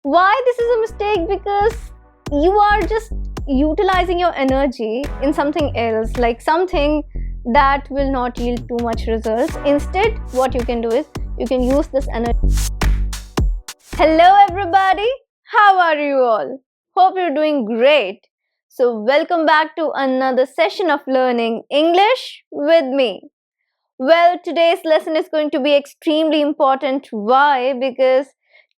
Why this is a mistake? Because you are just utilizing your energy in something else, like something that will not yield too much results. Instead, what you can do is you can use this energy. Hello everybody, how are you all? Hope you're doing great. So welcome back to another session of learning English with me. Well, today's lesson is going to be extremely important. Why? Because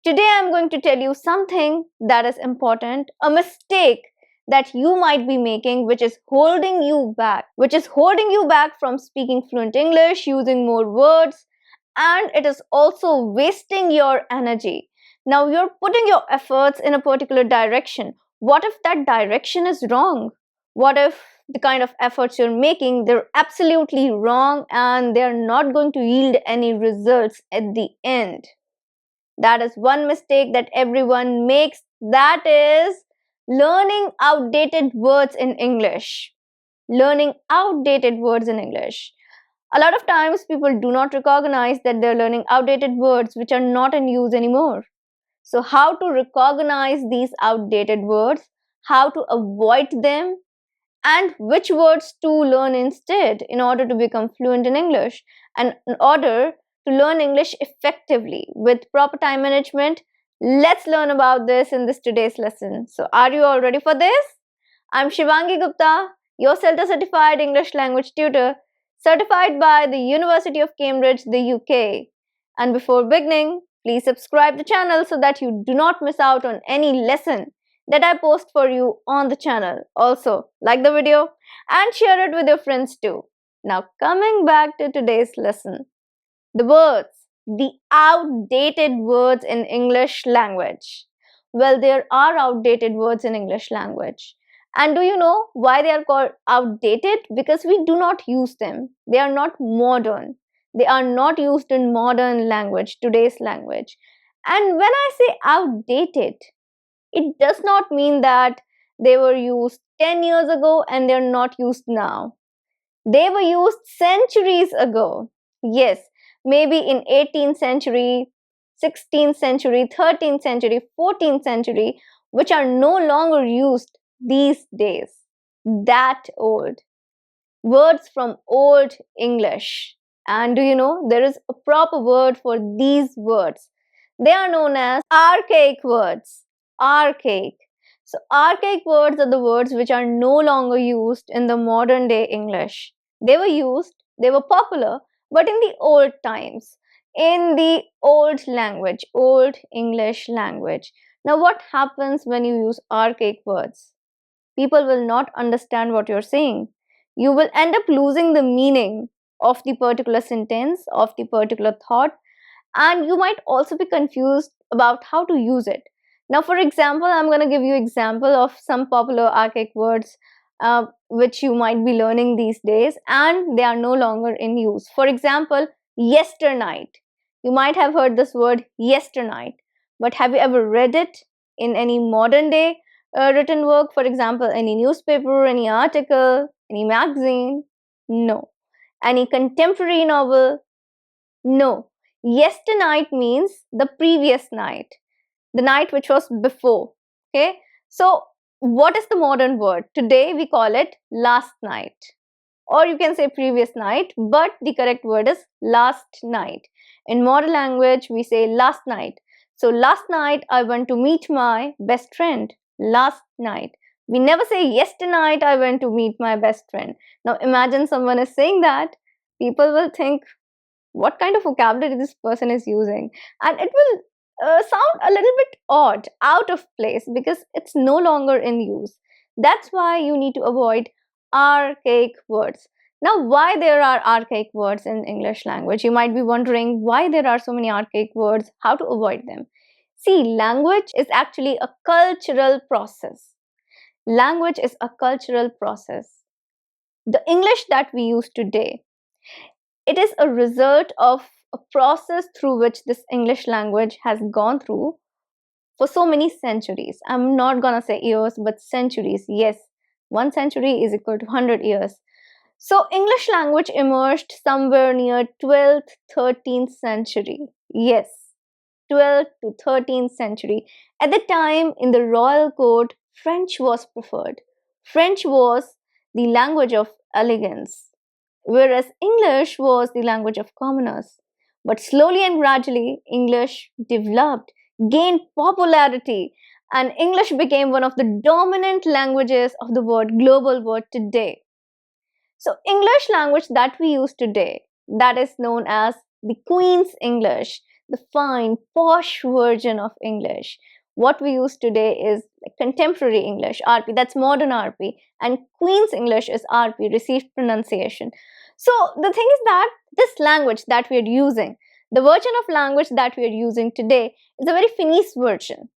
today I'm going to tell you something that is important, a mistake that you might be making, which is holding you back from speaking fluent English, using more words, and it is also wasting your energy. Now you're putting your efforts in a particular direction. What if that direction is wrong? What if the kind of efforts you're making, they're absolutely wrong and they're not going to yield any results at the end? That is one mistake that everyone makes. That is learning outdated words in English. Learning outdated words in English. A lot of times people do not recognize that they're learning outdated words which are not in use anymore. So, how to recognize these outdated words, how to avoid them, and which words to learn instead in order to become fluent in English and in order to learn English effectively with proper time management. Let's learn about this in this today's lesson. So, are you all ready for this? I'm Shivangi Gupta, your CELTA certified English language tutor, certified by the University of Cambridge, the UK. And before beginning, please subscribe the channel so that you do not miss out on any lesson that I post for you on the channel. Also, like the video and share it with your friends too. Now, coming back to today's lesson, the words, the outdated words in English language. Well, there are outdated words in English language. And do you know why they are called outdated? Because we do not use them. They are not modern. They are not used in modern language, today's language. And when I say outdated, it does not mean that they were used 10 years ago and they're not used now. They were used centuries ago. Yes, maybe in 18th century, 16th century, 13th century, 14th century, which are no longer used these days. That old. Words from Old English. And do you know, there is a proper word for these words. They are known as archaic words. Archaic. So, archaic words are the words which are no longer used in the modern day English. They were used, they were popular, but in the old times, in the old language, Old English language. Now, what happens when you use archaic words? People will not understand what you're saying. You will end up losing the meaning of the particular sentence, of the particular thought, and you might also be confused about how to use it. Now, for example, I'm going to give you example of some popular archaic words which you might be learning these days and they are no longer in use. For example, yesternight. You might have heard this word yesternight, but have you ever read it in any modern day written work? For example, any newspaper, any article, any magazine? No. Any contemporary novel? No. Yesternight means the previous night, the night which was before. Okay. So, what is the modern word? Today we call it last night, or you can say previous night, but the correct word is last night. In modern language, we say last night. So, last night I went to meet my best friend. Last night. We never say yesternight I went to meet my best friend. Now, imagine someone is saying that. People will think, what kind of vocabulary this person is using, and it will sound a little bit odd, out of place, because it's no longer in use. That's why you need to avoid archaic words. Now, why there are archaic words in English language? You might be wondering why there are so many archaic words, how to avoid them. See, language is actually a cultural process. Language is a cultural process. The English that we use today, it is a result of a process through which this English language has gone through for so many centuries. I'm not gonna say years, but centuries. Yes, 1 century is equal to 100 years. So, English language emerged somewhere near 12th, 13th century. Yes, 12th to 13th century. At the time, in the royal court, French was preferred. French was the language of elegance, whereas English was the language of commoners. But slowly and gradually, English developed, gained popularity, and English became one of the dominant languages of the global world today. So, English language that we use today, that is known as the Queen's English, the fine, posh version of English. What we use today is contemporary English, RP, that's modern RP, and Queen's English is RP, received pronunciation. So, the thing is that this language that we are using, the version of language that we are using today, is a very finished version.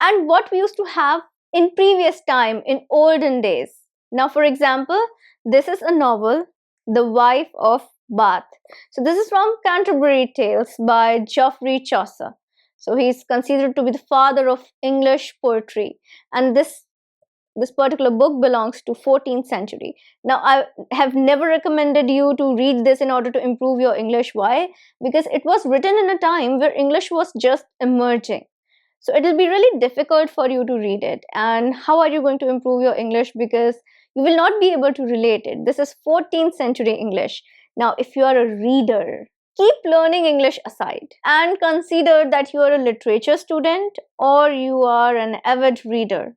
And what we used to have in previous time, in olden days. Now, for example, this is a novel, The Wife of Bath. So this is from Canterbury Tales by Geoffrey Chaucer. So he is considered to be the father of English poetry, and this particular book belongs to 14th century. Now, I have never recommended you to read this in order to improve your English. Why? Because it was written in a time where English was just emerging. So it will be really difficult for you to read it. And how are you going to improve your English? Because you will not be able to relate it. This is 14th century English. Now, if you are a reader, keep learning English aside and consider that you are a literature student or you are an avid reader.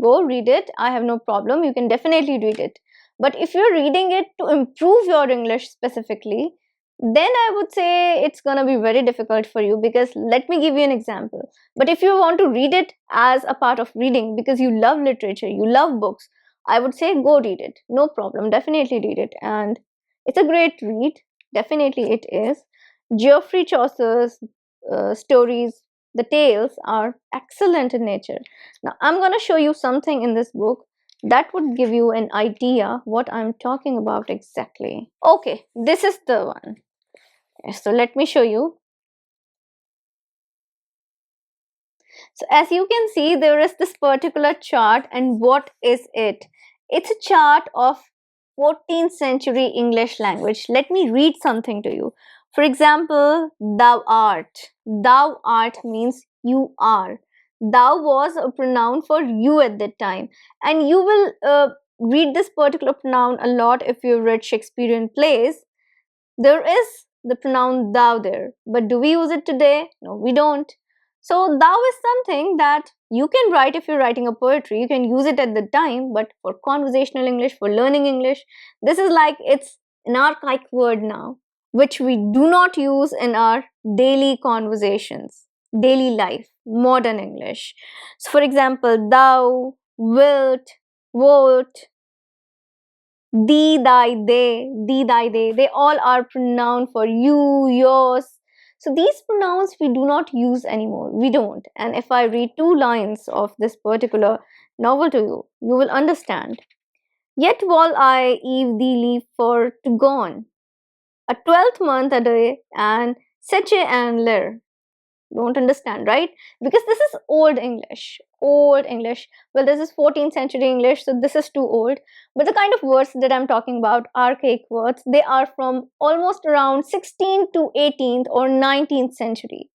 Go read it. I have no problem. You can definitely read it. But if you're reading it to improve your English specifically, then I would say it's going to be very difficult for you, because let me give you an example. But if you want to read it as a part of reading because you love literature, you love books, I would say go read it. No problem. Definitely read it. And it's a great read. Definitely it is. Geoffrey Chaucer's stories, the tales are excellent in nature. Now, I'm going to show you something in this book that would give you an idea what I'm talking about exactly. Okay, this is the one. So let me show you. So as you can see, there is this particular chart, and what is it? It's a chart of 14th century English language. Let me read something to you. For example, thou art. Thou art means you are. Thou was a pronoun for you at that time, and you will read this particular pronoun a lot if you read Shakespearean plays. There is the pronoun thou there, but do we use it today? No, we don't. So thou is something that you can write if you're writing a poetry. You can use it at the time, but for conversational English, for learning English, this is like it's an archaic word now, which we do not use in our daily conversations, daily life, modern English. So for example, thou, wilt, wont, thee, thy, they all are pronoun for you, yours. So these pronouns we do not use anymore. We don't. And if I read 2 lines of this particular novel to you, you will understand. Yet while I eve thee leave for to gone, a 12th month a day, and seche and lir. Don't understand, right? Because this is old English. Old English. Well, this is 14th century English, so this is too old. But the kind of words that I'm talking about, archaic words, they are from almost around 16th to 18th or 19th century.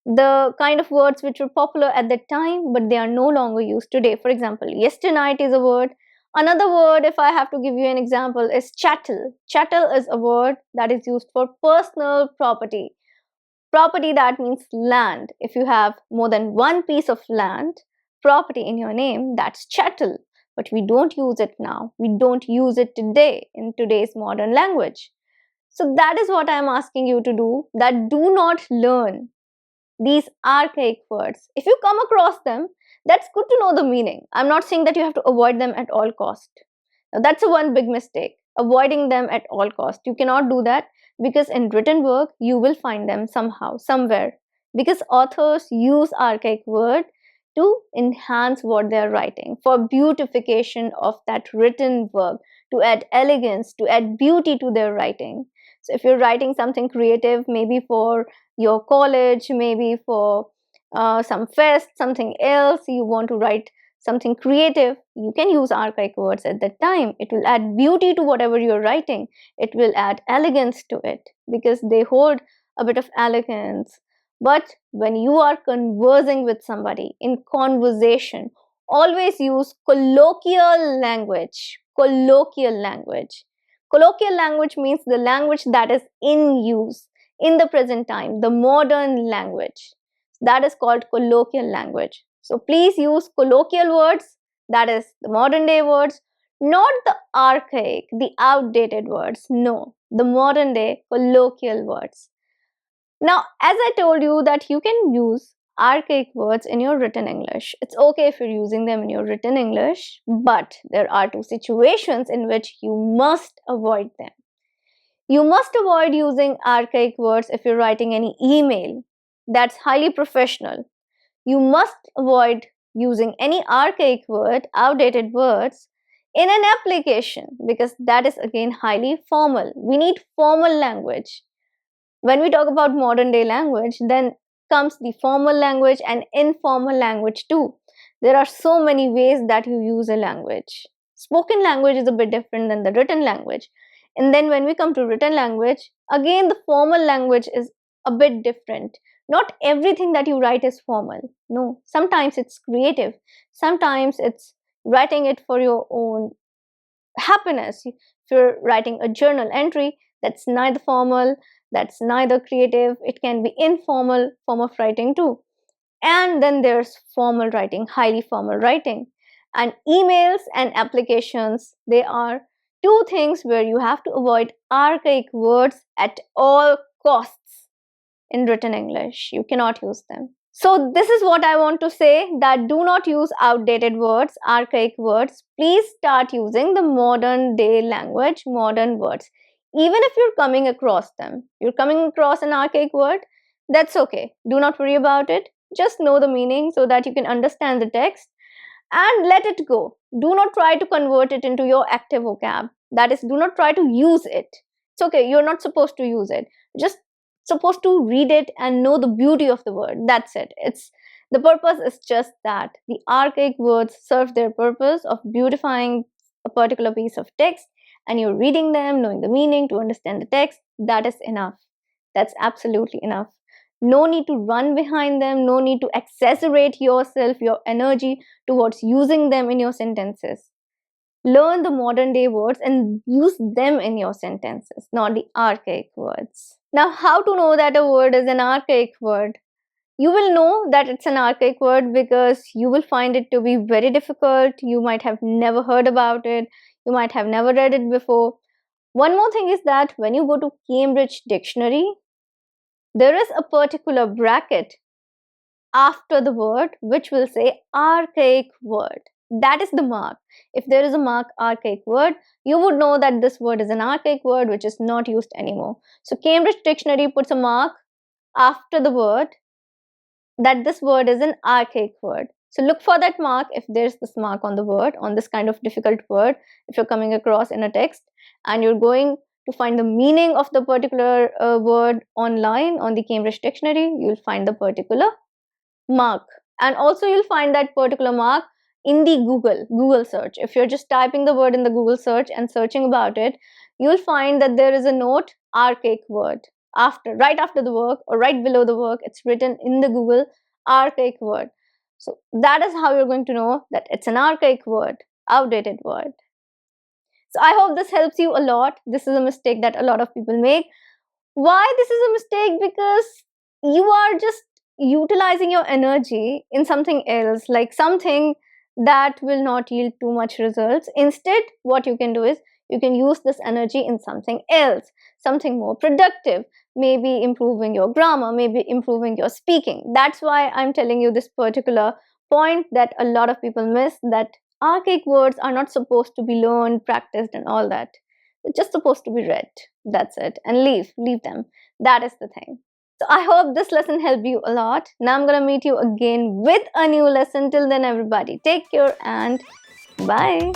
The kind of words which were popular at that time, but they are no longer used today. For example, yesternight is a word. Another word, if I have to give you an example, is chattel. Chattel is a word that is used for personal property. Property, that means land. If you have more than one piece of land, property in your name, that's chattel. But we don't use it now. We don't use it today in today's modern language. So that is what I'm asking you to do, that do not learn these archaic words. If you come across them, that's good to know the meaning. I'm not saying that you have to avoid them at all cost. Now, that's a one big mistake, avoiding them at all cost. You cannot do that, because in written work you will find them somehow, somewhere, because authors use archaic word to enhance what they are writing, for beautification of that written work, to add elegance, to add beauty to their writing. So if you're writing something creative, maybe for your college, maybe for some fest, something else, you want to write something creative, you can use archaic words at that time. It will add beauty to whatever you're writing. It will add elegance to it, because they hold a bit of elegance, But when you are conversing with somebody in conversation, always use colloquial language. Colloquial language. Colloquial language means the language that is in use in the present time, the modern language. That is called colloquial language. So please use colloquial words, that is the modern day words, not the archaic, the outdated words. No, the modern day colloquial words. Now, as I told you that you can use archaic words in your written English. It's okay if you're using them in your written English, but there are two situations in which you must avoid them. You must avoid using archaic words if you're writing any email that's highly professional. You must avoid using any archaic word, outdated words in an application because that is again highly formal. We need formal language. When we talk about modern day language, then comes the formal language and informal language too. There are so many ways that you use a language. Spoken language is a bit different than the written language. And then when we come to written language, again the formal language is a bit different. Not everything that you write is formal. No, sometimes it's creative. Sometimes it's writing it for your own happiness. If you're writing a journal entry, that's neither formal, that's neither creative. It can be informal form of writing too. And then there's formal writing, highly formal writing. And emails and applications, they are two things where you have to avoid archaic words at all costs in written English. You cannot use them. So this is what I want to say, that do not use outdated words, archaic words. Please start using the modern day language, modern words. Even if you're coming across them, you're coming across an archaic word, that's okay. Do not worry about it. Just know the meaning so that you can understand the text and let it go. Do not try to convert it into your active vocab. That is, do not try to use it. It's okay. You're not supposed to use it. Just supposed to read it and know the beauty of the word. That's it. It's the purpose is just that. The archaic words serve their purpose of beautifying a particular piece of text, and you're reading them, knowing the meaning to understand the text. That is enough. That's absolutely enough. No need to run behind them, no need to exaggerate yourself, your energy towards using them in your sentences. Learn the modern day words and use them in your sentences, not the archaic words. Now, how to know that a word is an archaic word? You will know that it's an archaic word because you will find it to be very difficult. You might have never heard about it. You might have never read it before. One more thing is that when you go to Cambridge Dictionary, there is a particular bracket after the word which will say archaic word. That is the mark. If there is a mark archaic word, you would know that this word is an archaic word which is not used anymore. So Cambridge Dictionary puts a mark after the word that this word is an archaic word. So look for that mark if there's this mark on the word, on this kind of difficult word, if you're coming across in a text and you're going to find the meaning of the particular word online on the Cambridge Dictionary, you'll find the particular mark. And also you'll find that particular mark in the Google search. If you're just typing the word in the Google search and searching about it, you'll find that there is a note archaic word right after the work or right below the work. It's written in the Google archaic word. So that is how you're going to know that it's an archaic word, outdated word. So I hope this helps you a lot. This is a mistake that a lot of people make. Why this is a mistake? Because you are just utilizing your energy in something else, like something that will not yield too much results. Instead, what you can do is you can use this energy in something else, something more productive, maybe improving your grammar, maybe improving your speaking. That's why I'm telling you this particular point that a lot of people miss, that archaic words are not supposed to be learned, practiced and all that. They're just supposed to be read. That's it. And leave them. That is the thing. So I hope this lesson helped you a lot. Now I'm going to meet you again with a new lesson. Till then, everybody, take care and bye.